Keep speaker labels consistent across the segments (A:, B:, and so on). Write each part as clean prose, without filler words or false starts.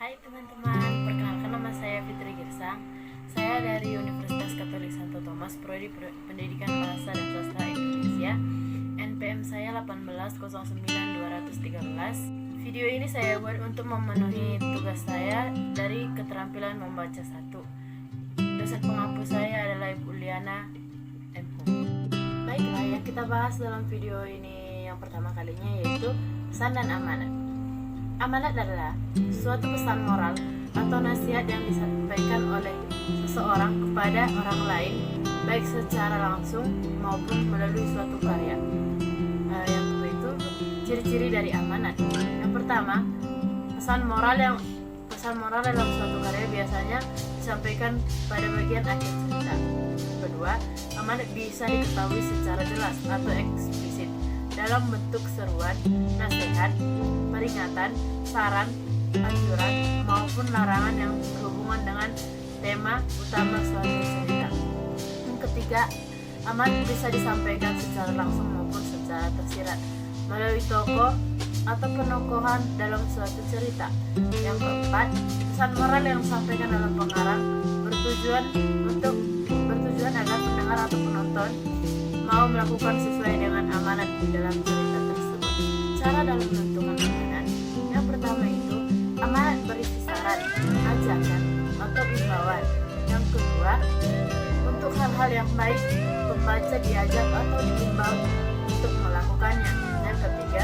A: Hai teman-teman, perkenalkan nama saya Fitri Girsang. Saya dari Universitas Katolik Santo Thomas, Prodi Pendidikan Bahasa dan Sastra Indonesia. NPM saya 1809213. Video ini saya buat untuk memenuhi tugas saya dari keterampilan membaca 1. Dosen pengampu saya adalah Ibu Liana M.Hu. Baiklah, yang kita bahas dalam video ini yang pertama kalinya yaitu pesan dan amanat. Amanat adalah suatu pesan moral atau nasihat yang disampaikan oleh seseorang kepada orang lain, baik secara langsung maupun melalui suatu karya. Yang kedua itu ciri-ciri dari amanat. Yang pertama, pesan moral dalam suatu karya biasanya disampaikan pada bagian akhir cerita. Kedua, amanat bisa diketahui secara jelas atau eksplisit dalam bentuk seruan, nasihat, peringatan, saran, anjuran, maupun larangan yang berhubungan dengan tema utama suatu cerita. Yang ketiga, amanat bisa disampaikan secara langsung maupun secara tersirat melalui tokoh atau penokohan dalam suatu cerita. Yang keempat, pesan moral yang disampaikan dalam pengarang bertujuan agar pendengar atau penonton mau melakukan sesuai dengan amanat di dalam cerita tersebut. Cara dalam menentukan amanat. Yang pertama itu, amanat berisi saran, ajakan, atau imbauan. Yang kedua, untuk hal-hal yang baik, pembaca diajak atau diimbau untuk melakukannya. Yang ketiga,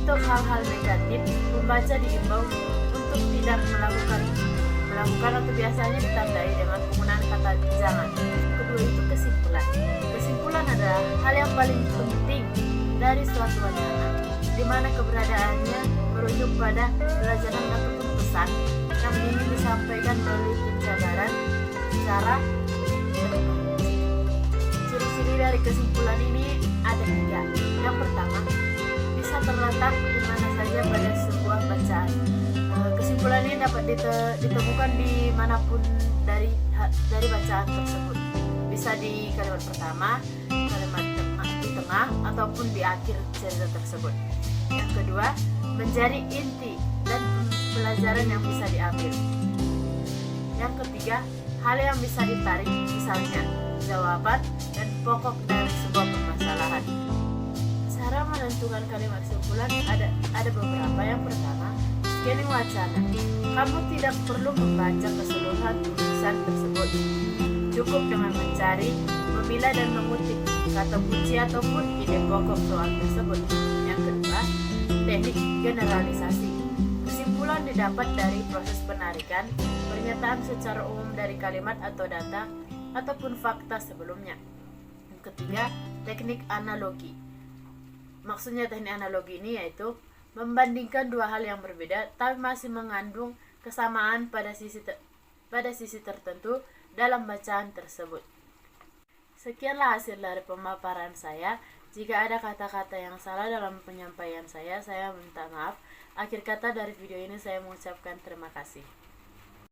A: untuk hal-hal negatif, pembaca diimbau untuk tidak melakukan atau biasanya ditandai dengan penggunaan kata jangan. Kedua itu kesimpulan. Kesimpulan adalah hal yang paling penting dari suatu wacana, di mana keberadaannya merujuk pada pelajaran ataupun pesan yang ingin disampaikan melalui penjabaran cara. Ciri-ciri dari kesimpulan ini ada 3. Yang pertama, bisa terletak di mana saja pada sebuah bacaan. Kesimpulan ini dapat ditemukan di manapun dari bacaan tersebut. Bisa di kalimat pertama, kalimat di tengah, ataupun di akhir cerita tersebut. Yang kedua, menjadi inti dan pelajaran yang bisa diambil. Yang ketiga, hal yang bisa ditarik, misalnya jawaban dan pokok dari sebuah permasalahan. Cara menentukan kalimat kesimpulan ada beberapa. Yang pertama, scanning wacana. Kamu tidak perlu membaca keseluruhan tulisan tersebut. Cukup dengan mencari, memilah dan mengutip kata kunci ataupun ide pokok soal tersebut. Yang kedua, teknik generalisasi. Kesimpulan didapat dari proses penarikan pernyataan secara umum dari kalimat atau data ataupun fakta sebelumnya. Yang ketiga, teknik analogi. Maksudnya teknik analogi ini yaitu membandingkan dua hal yang berbeda tapi masih mengandung kesamaan pada sisi tertentu dalam bacaan tersebut. Sekianlah hasil dari pemaparan saya. Jika ada kata-kata yang salah dalam penyampaian saya minta maaf. Akhir kata dari video ini saya mengucapkan terima kasih.